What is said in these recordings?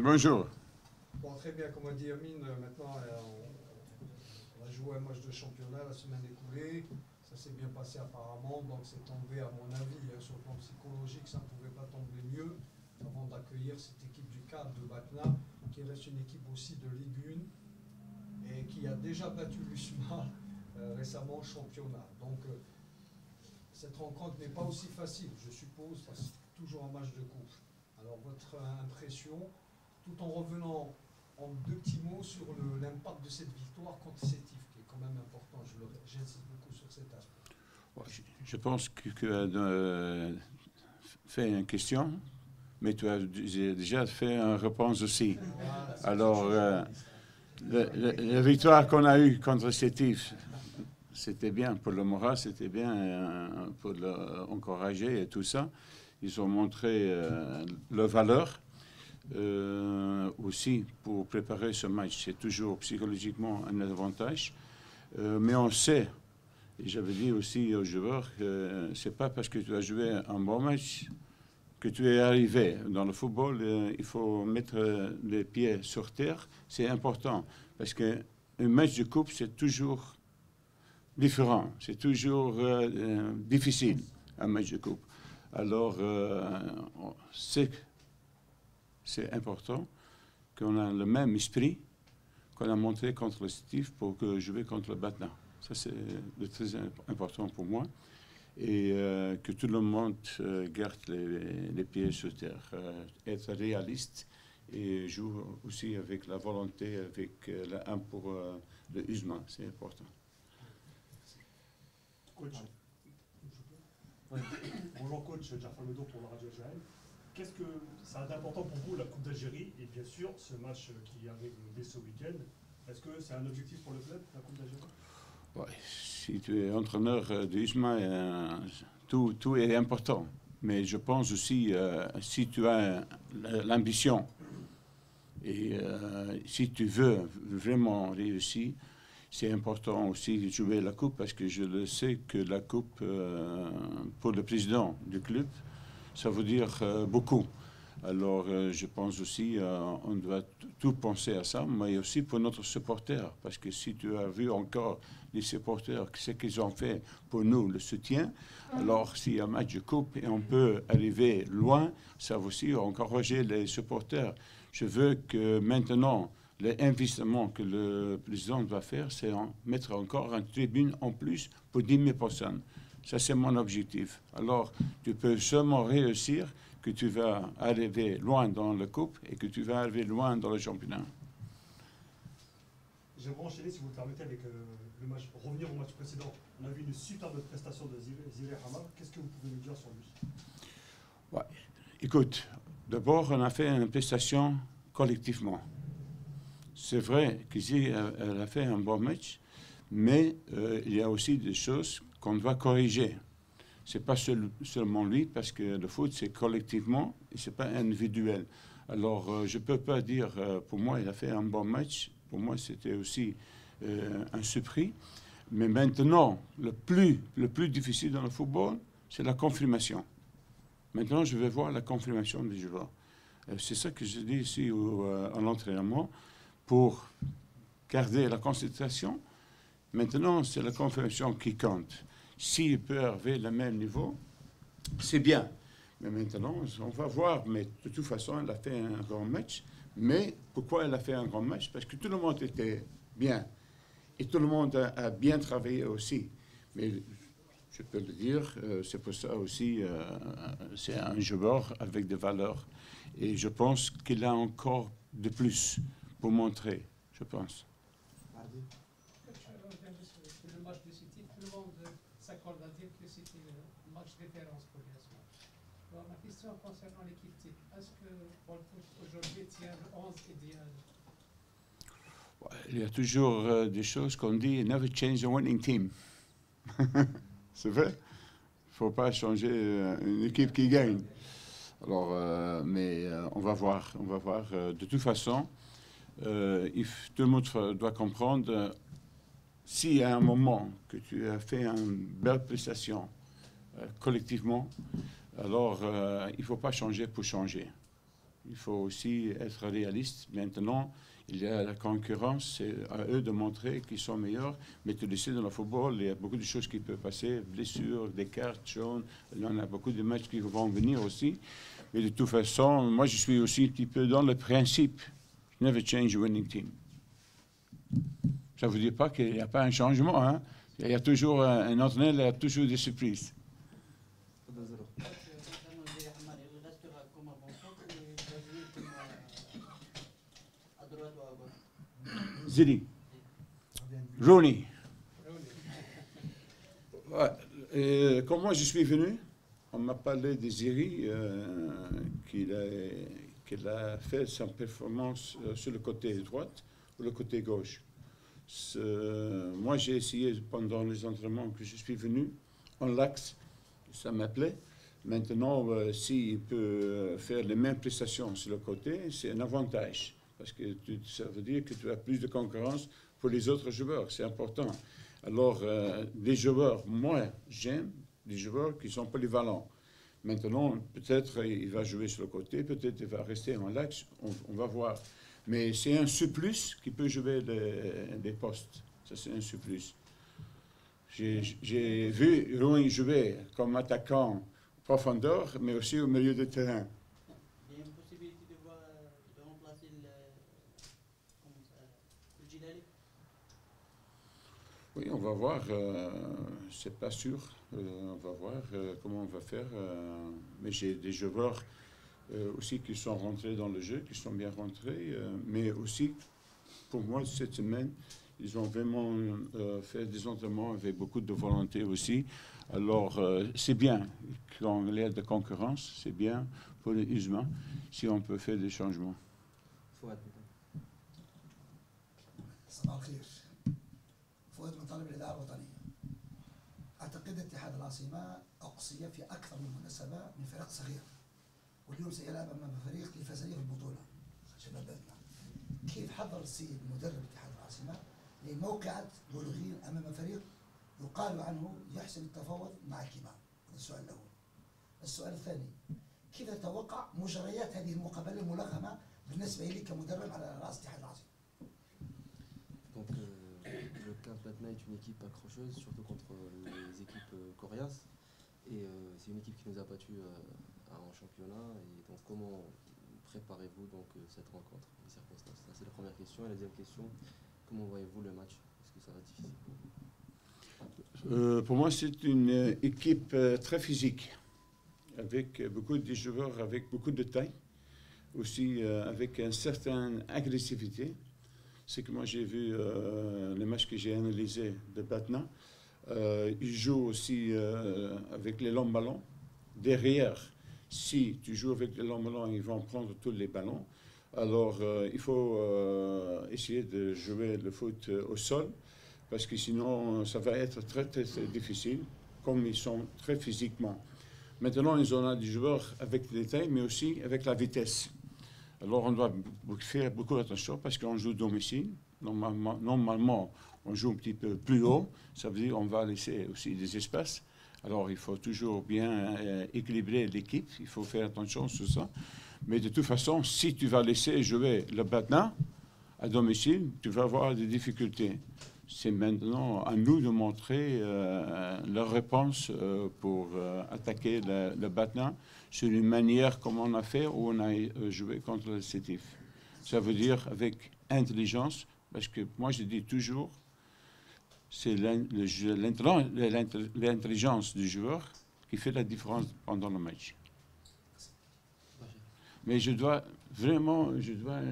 bonjour. Bon, très bien, comme a dit Amine, maintenant on a joué un match de championnat la semaine écoulée, ça s'est bien passé apparemment, donc c'est tombé à mon avis, sur le plan psychologique, ça ne pouvait pas tomber mieux avant d'accueillir cette équipe du CAD de Batna, qui reste une équipe aussi de Ligue 1 et qui a déjà battu l'USMA récemment au championnat. Donc cette rencontre n'est pas aussi facile, je suppose, parce que c'est toujours un match de coupe. Alors votre impression, tout en revenant en deux petits mots sur l'impact de cette victoire contre Sétif, qui est quand même important, j'insiste beaucoup sur cet aspect. Je pense que tu as fait une question, mais tu as déjà fait une réponse aussi. Voilà, alors, la victoire qu'on a eue contre Sétif, c'était bien pour le moral, c'était bien pour l'encourager et tout ça. Ils ont montré leur valeur. Aussi, pour préparer ce match, c'est toujours psychologiquement un avantage. Mais on sait, et j'avais dit aussi aux joueurs, que ce n'est pas parce que tu as joué un bon match que tu es arrivé. Dans le football, il faut mettre les pieds sur terre. C'est important, parce qu'un match de coupe, c'est toujours différent. C'est toujours difficile, un match de coupe. Alors, c'est important qu'on a le même esprit qu'on a montré contre le Sétif pour jouer contre le Batna. Ça, c'est très important pour moi. Et que tout le monde garde les pieds sur terre, être réaliste et jouer aussi avec la volonté, avec la 1 pour le USMA. C'est important. Coach. Ouais. Bonjour coach, Jafar Medo pour la Radio Algérienne. Qu'est-ce que ça a d'important pour vous, la Coupe d'Algérie, et bien sûr ce match qui arrive dès ce week-end? Est-ce que c'est un objectif pour le club, la Coupe d'Algérie? Ouais, si tu es entraîneur de USMA, tout est important. Mais je pense aussi, si tu as l'ambition et si tu veux vraiment réussir, c'est important aussi de jouer la Coupe, parce que je le sais que la Coupe, pour le président du club, ça veut dire beaucoup. Alors, je pense aussi on doit tout penser à ça, mais aussi pour notre supporter, parce que si tu as vu encore les supporters, ce qu'ils ont fait pour nous, le soutien, alors s'il y a un match de coupe et on peut arriver loin, ça va aussi encourager les supporters. Je veux que maintenant, l'investissement que le président doit faire, c'est mettre encore une tribune en plus pour 10 000 personnes. Ça, c'est mon objectif. Alors, tu peux seulement réussir que tu vas arriver loin dans la coupe et que tu vas arriver loin dans le championnat. J'aimerais enchaîner, si vous le permettez, avec le match, revenir au match précédent. On a vu une superbe prestation de Ziré Hamar. Qu'est-ce que vous pouvez nous dire sur lui? Ouais. Écoute, d'abord, on a fait une prestation collectivement. C'est vrai qu'elle a fait un bon match, mais il y a aussi des choses qu'on doit corriger. Ce n'est pas seulement lui, parce que le foot, c'est collectivement et ce n'est pas individuel. Alors, je ne peux pas dire, pour moi, il a fait un bon match. Pour moi, c'était aussi un surpris. Mais maintenant, le plus difficile dans le football, c'est la confirmation. Maintenant, je vais voir la confirmation des joueurs. C'est ça que je dis ici à l'entraînement, pour garder la concentration. Maintenant, c'est la confirmation qui compte. S'il peut arriver au même niveau, c'est bien. Mais maintenant, on va voir. Mais de toute façon, elle a fait un grand match. Mais pourquoi elle a fait un grand match? Parce que tout le monde était bien. Et tout le monde a bien travaillé aussi. Mais je peux le dire, c'est pour ça aussi, c'est un joueur avec des valeurs. Et je pense qu'il a encore de plus pour montrer, je pense. Le match de City, tout le monde s'accorde à dire que c'était un match référence pour l'USMA. Alors ma question concernant l'équipe type, est-ce que Paul Coach aujourd'hui tient le 11 idéal? Il y a toujours des choses qu'on dit, never change a winning team. C'est vrai. Il ne faut pas changer une équipe qui gagne. Alors, mais on va voir. On va voir. De toute façon, tout le monde doit comprendre, s'il y a un moment que tu as fait une belle prestation collectivement, alors il ne faut pas changer pour changer. Il faut aussi être réaliste. Maintenant, il y a la concurrence, c'est à eux de montrer qu'ils sont meilleurs. Mais tu le sais, dans le football, il y a beaucoup de choses qui peuvent passer, blessures, des cartes jaunes. Il y en a beaucoup de matchs qui vont venir aussi. Mais de toute façon, moi, je suis aussi un petit peu dans le principe. Never change a winning team. Ça ne veut dire pas qu'il n'y a pas un changement. Hein? Il y a toujours un entraîneur, il y a toujours des surprises. Ziri. Rooney. Ouais. Quand moi je suis venu, on m'a parlé de Ziri, qu'il a fait sa performance sur le côté droit ou le côté gauche. Moi j'ai essayé pendant les entraînements que je suis venu, en l'axe, ça m'appelait. Maintenant, s'il peut faire les mêmes prestations sur le côté, c'est un avantage. Parce que ça veut dire que tu as plus de concurrence pour les autres joueurs. C'est important. Alors, des joueurs, moi, j'aime des joueurs qui sont polyvalents. Maintenant, peut-être il va jouer sur le côté, peut-être il va rester en l'axe, on va voir. Mais c'est un surplus qui peut jouer des postes. Ça, c'est un surplus. J'ai vu Rooney jouer comme attaquant profondeur, mais aussi au milieu de terrain. Il y a une possibilité de remplacer le Djilali? Oui, on va voir. C'est pas sûr. On va voir comment on va faire. Mais j'ai des joueurs aussi qui sont rentrés dans le jeu, qui sont bien rentrés. Mais aussi, pour moi, cette semaine, ils ont vraiment fait des entraînements avec beaucoup de volonté aussi. Alors, c'est bien quand il y a de concurrence, c'est bien pour les humains si on peut faire des changements. صباح الخير. فؤاد من طالب الإذاعة الوطنية. أعتقد اتحاد العاصمة أقصي في أكثر من مناسبة من فرق صغيرة. واليوم سيلعب أمام فريق فاز في البطولة شباب بلدنا. كيف حضر السيد مدرب اتحاد العاصمة لموقعة بلوغين أمام فريق يقال عنه يحسن التفاوض مع الكبار؟ هذا السؤال الأول. السؤال الثاني، كيف تتوقع مجريات هذه المقابلة الملغمة بالنسبة لي كمدرب على رأس اتحاد العاصمة؟ Donc le CAF Batna est une équipe accrocheuse, surtout contre les équipes coriaces. Et c'est une équipe qui nous a battus en championnat. Et donc comment préparez-vous donc cette rencontre, les circonstances? Ça c'est la première question. Et la deuxième question, comment voyez-vous le match? Est-ce que ça va être difficile pour vous? Pour moi, c'est une équipe très physique, avec beaucoup de joueurs, avec beaucoup de taille, aussi avec une certaine agressivité. C'est que moi j'ai vu les matchs que j'ai analysés de Batna. Ils jouent aussi avec les longs ballons. Derrière, si tu joues avec les longs ballons, ils vont prendre tous les ballons. Alors il faut essayer de jouer le foot au sol, parce que sinon ça va être très, très, très difficile, comme ils sont très physiquement. Maintenant, ils ont des joueurs avec les tailles, mais aussi avec la vitesse. Alors, on doit faire beaucoup d'attention parce qu'on joue domicile. Normalement, on joue un petit peu plus haut. Ça veut dire qu'on va laisser aussi des espaces. Alors, il faut toujours bien équilibrer l'équipe. Il faut faire attention sur ça. Mais de toute façon, si tu vas laisser jouer le Batna à domicile, tu vas avoir des difficultés. C'est maintenant à nous de montrer leur réponse pour attaquer le Batna sur une manière comme on a fait où on a joué contre le Sétif. Ça veut dire avec intelligence, parce que moi je dis toujours, c'est l'intelligence du joueur qui fait la différence pendant le match. Mais je dois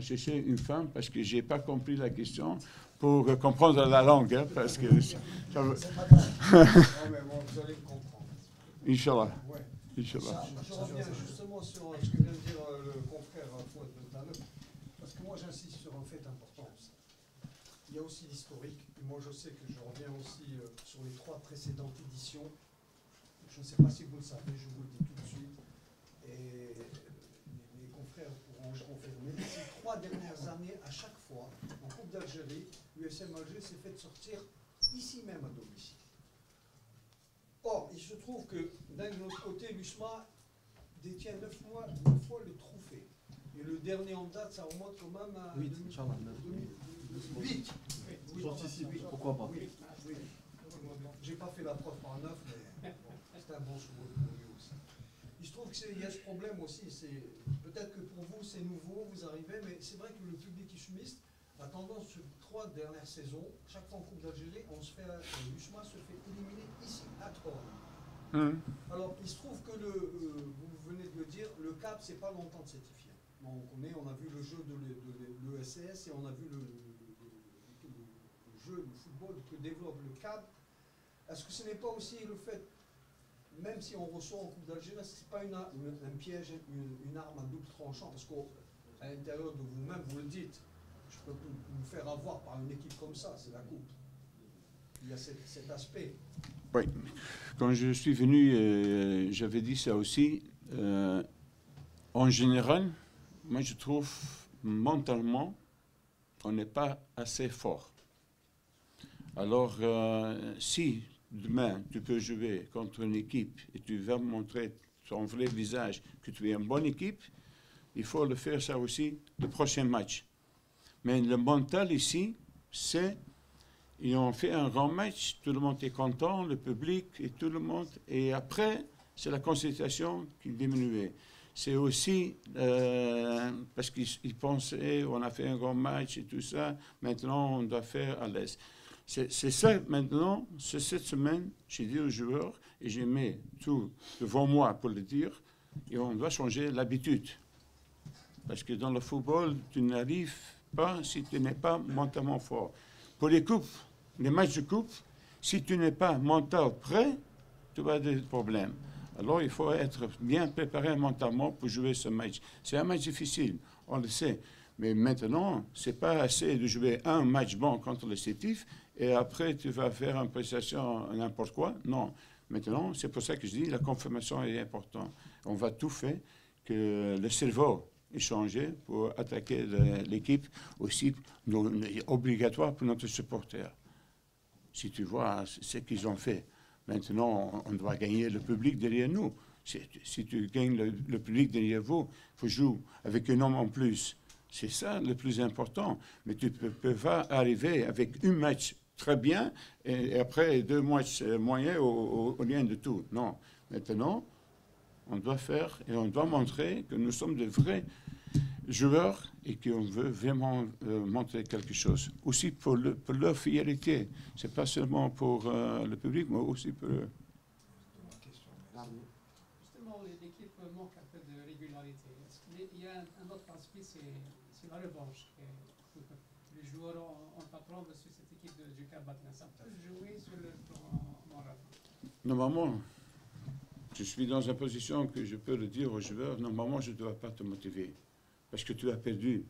chercher une femme parce que je n'ai pas compris la question pour comprendre la langue, hein, parce que ça veut... Non, mais bon, vous allez le comprendre. Inch'Allah. Ouais. Inch'Allah. Je reviens justement sur ce que vient de dire le confrère Fouad Bentaleb, parce que moi j'insiste sur un fait important aussi. Il y a aussi l'historique, et moi je sais que je reviens aussi sur les 3 précédentes éditions. Je ne sais pas si vous le savez, je vous le dis tout de suite, et les confrères pourront le confirmer. Ces 3 dernières années, à chaque fois, en Coupe d'Algérie, l'USM Alger s'est fait sortir ici même à domicile. Or, il se trouve que d'un autre côté, l'USMA détient 9 fois le trophée. Et le dernier en date, ça remonte quand même à 8, Inch'Allah. 2008. J'anticipe. Pourquoi pas? Oui. J'ai pas fait la preuve par 9, mais bon, c'est un bon souvenir pour lui aussi. Il se trouve qu'il y a ce problème aussi. Peut-être que pour vous, c'est nouveau, vous arrivez, mais c'est vrai que le public islamiste a tendance, sur 3 dernières saisons, chaque fois en Coupe d'Algérie, l'USMA se fait éliminer ici, à Troyes. Alors, il se trouve que, vous venez de le dire, le CAP, c'est pas l'entente certifiée. On a vu le jeu de l'ESS et on a vu le jeu, le football que développe le CAP. Est-ce que ce n'est pas aussi le fait, même si on reçoit en Coupe d'Algérie, est-ce que ce n'est pas un piège, une arme à double tranchant? Parce qu'à l'intérieur de vous-même, vous le dites, je peux me faire avoir par une équipe comme ça, c'est la Coupe. Il y a cet aspect. Oui, quand je suis venu, j'avais dit ça aussi. En général, moi je trouve mentalement, on n'est pas assez fort. Alors, si demain tu peux jouer contre une équipe et tu vas montrer ton vrai visage que tu es une bonne équipe, il faut le faire ça aussi le prochain match. Mais le mental ici, c'est ils ont fait un grand match, tout le monde est content, le public et tout le monde. Et après, c'est la concentration qui diminuait. C'est aussi parce qu'ils pensaient, on a fait un grand match et tout ça, maintenant on doit faire à l'aise. C'est ça maintenant, c'est cette semaine, j'ai dit aux joueurs, et j'ai mis tout devant moi pour le dire, et on doit changer l'habitude. Parce que dans le football, tu n'arrives pas si tu n'es pas mentalement fort. Pour les coupes, les matchs de coupe, si tu n'es pas mentalement prêt, tu vas avoir des problèmes. Alors il faut être bien préparé mentalement pour jouer ce match. C'est un match difficile, on le sait. Mais maintenant, ce n'est pas assez de jouer un match bon contre le Sétif et après tu vas faire une prestation n'importe quoi. Non. Maintenant, c'est pour ça que je dis la confirmation est importante. On va tout faire que le cerveau est changé pour attaquer l'équipe aussi obligatoire pour notre supporter. Si tu vois ce qu'ils ont fait. Maintenant, on doit gagner le public derrière nous. Si tu gagnes le public derrière vous, il faut jouer avec un homme en plus. C'est ça le plus important. Mais tu ne peux pas arriver avec un match très bien et après 2 matchs moyens au lien de tout. Non. Maintenant, on doit faire et on doit montrer que nous sommes de vrais joueurs et qu'on veut vraiment montrer quelque chose. Aussi pour leur fidélité. Ce n'est pas seulement pour le public, mais aussi pour eux. Justement, l'équipe manque un peu de régularité. Il y a un autre aspect, c'est la revanche. Les joueurs ont pas prendre sur cette équipe du CAP Batna. Ça peut jouer sur le plan moral. Normalement, je suis dans une position que je peux le dire aux joueurs, normalement, je ne dois pas te motiver. Parce que tu as perdu,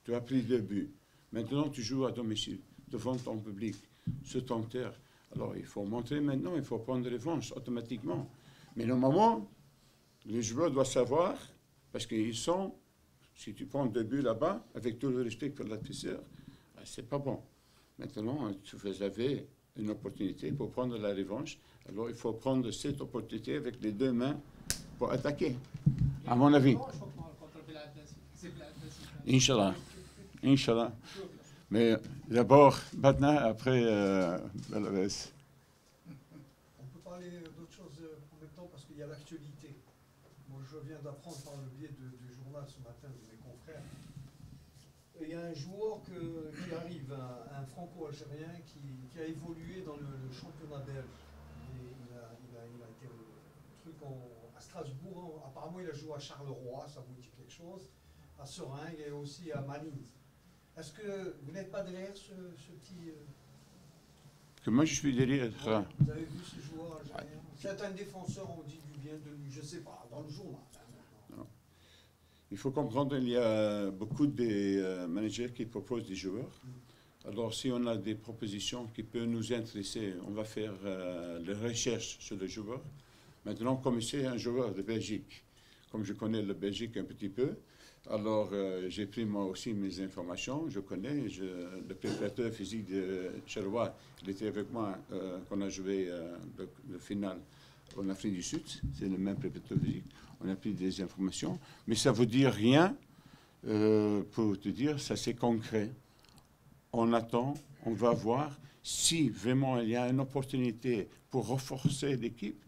tu as pris 2 buts. Maintenant, tu joues à domicile, devant ton public, sur ton terre. Alors, il faut montrer maintenant, il faut prendre revanche automatiquement. Mais normalement, les joueurs doivent savoir, parce qu'ils sont, si tu prends 2 buts là-bas, avec tout le respect pour l'adversaire, c'est pas bon. Maintenant, vous avez une opportunité pour prendre la revanche. Alors, il faut prendre cette opportunité avec les 2 mains pour attaquer, à mon avis. Inch'Allah. Inch'Allah. Mais d'abord, Batna, après Belaves. On peut parler d'autre chose en même temps parce qu'il y a l'actualité. Moi, je viens d'apprendre par le biais du journal ce matin de mes confrères. Il y a un joueur qui arrive, un franco-algérien qui a évolué dans le championnat belge. Il a été à Strasbourg. Apparemment, il a joué à Charleroi, ça vous dit quelque chose. À Seringue et aussi à Malines. Est-ce que vous n'êtes pas derrière ce petit... Que moi, je suis derrière. Ouais, vous avez vu ce joueur algérien? Certains défenseurs ont dit du bien de lui, je ne sais pas, dans le journal. Non. Il faut comprendre qu'il y a beaucoup de managers qui proposent des joueurs. Alors, si on a des propositions qui peuvent nous intéresser, on va faire les recherches sur le joueur. Maintenant, comme c'est un joueur de Belgique, comme je connais le Belgique un petit peu, alors j'ai pris moi aussi mes informations, je connais, le préparateur physique de Charleroi, il était avec moi quand on a joué le final en Afrique du Sud, c'est le même préparateur physique, on a pris des informations, mais ça ne veut dire rien pour te dire, ça c'est concret. On attend, on va voir si vraiment il y a une opportunité pour renforcer l'équipe,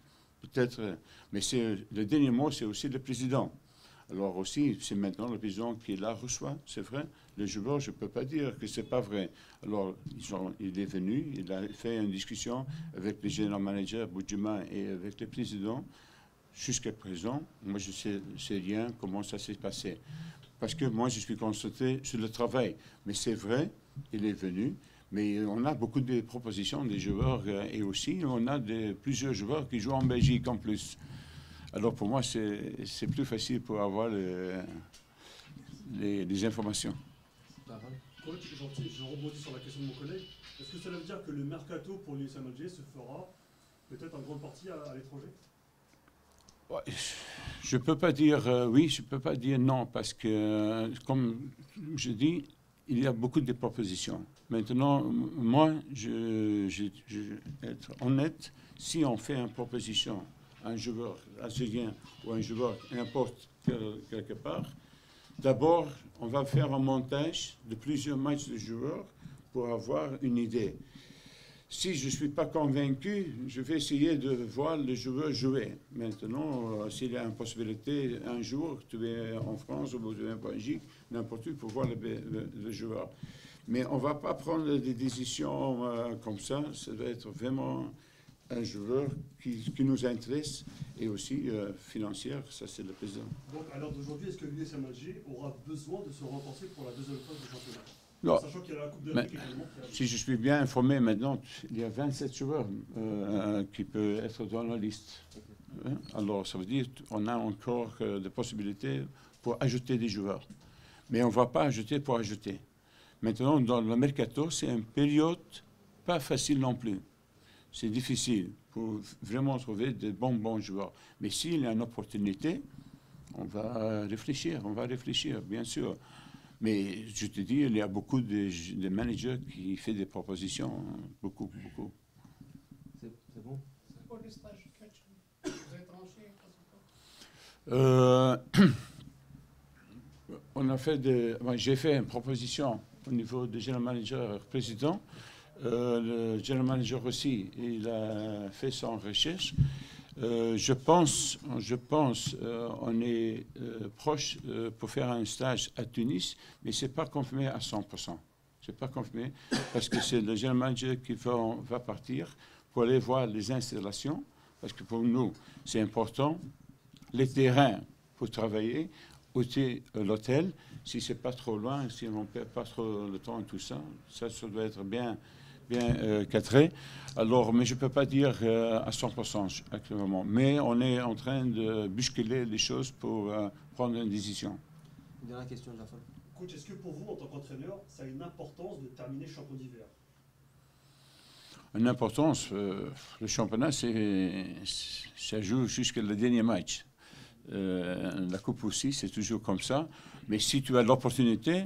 peut-être, mais le dernier mot, c'est aussi le président. Alors aussi, c'est maintenant le président qui la reçoit, c'est vrai. Les joueurs, je ne peux pas dire que ce n'est pas vrai. Alors, il est venu, il a fait une discussion avec le général manager Boudjima et avec le président. Jusqu'à présent, moi, je ne sais rien comment ça s'est passé. Parce que moi, je suis concentré sur le travail. Mais c'est vrai, il est venu. Mais on a beaucoup de propositions des joueurs et aussi on a plusieurs joueurs qui jouent en Belgique en plus. Alors pour moi, c'est plus facile pour avoir les informations. Coach, gentil, je rebondis sur la question de mon collègue. Est-ce que cela veut dire que le mercato pour l'USM Alger se fera peut-être en grande partie à l'étranger? Je ne peux pas dire oui, je ne peux pas dire non, parce que, comme je dis, il y a beaucoup de propositions. Maintenant, moi, je vais être honnête, si on fait une proposition à un joueur algérien ou un joueur n'importe quelque part, d'abord, on va faire un montage de plusieurs matchs de joueurs pour avoir une idée. Si je ne suis pas convaincu, je vais essayer de voir le joueur jouer. Maintenant, s'il y a une possibilité, un jour, tu es en France ou tu es en Belgique, n'importe où, pour voir le joueur. Mais on ne va pas prendre des décisions comme ça. Ça doit être vraiment un joueur qui nous intéresse et aussi financière. Ça, c'est le président. Donc, à l'heure d'aujourd'hui, est-ce que l'USM Alger aura besoin de se renforcer pour la deuxième phase du championnat? Non. Sachant qu'il y a la Coupe d'Afrique également. Si je suis bien informé maintenant, il y a 27 joueurs qui peuvent être dans la liste. Alors, ça veut dire qu'on a encore des possibilités pour ajouter des joueurs. Mais on ne va pas ajouter pour ajouter. Maintenant, dans le mercato, c'est une période pas facile non plus. C'est difficile pour vraiment trouver de bons joueurs. Mais s'il y a une opportunité, on va réfléchir, bien sûr. Mais je te dis, il y a beaucoup de managers qui font des propositions, beaucoup. C'est bon? C'est quoi le stage coach? Vous avez tranché? J'ai fait une proposition au niveau du général manager président. Le général manager aussi, il a fait son recherche. Je pense, on est proche pour faire un stage à Tunis, mais ce n'est pas confirmé à 100%. C'est pas confirmé parce que c'est le général manager qui va partir pour aller voir les installations, parce que pour nous, c'est important. Les terrains pour travailler, aussi l'hôtel, si ce n'est pas trop loin, si on ne perd pas trop le temps et tout ça, ça doit être bien cadré. Alors, mais je ne peux pas dire à 100% actuellement. Mais on est en train de bousculer les choses pour prendre une décision. Une dernière question, Jaffa. Coach, est-ce que pour vous, en tant qu'entraîneur, ça a une importance de terminer champion d'hiver? Une importance, le championnat, ça joue jusqu'au dernier match. La coupe aussi, c'est toujours comme ça. Mais si tu as l'opportunité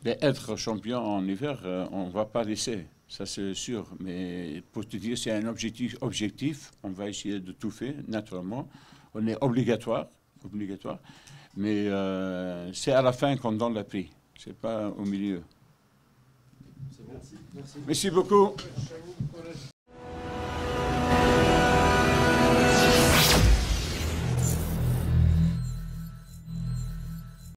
d'être champion en hiver, on ne va pas laisser. Ça, c'est sûr. Mais pour te dire, c'est un objectif. On va essayer de tout faire, naturellement. On est obligatoire. Mais c'est à la fin qu'on donne le prix. Ce n'est pas au milieu. C'est bon. Merci. Merci beaucoup.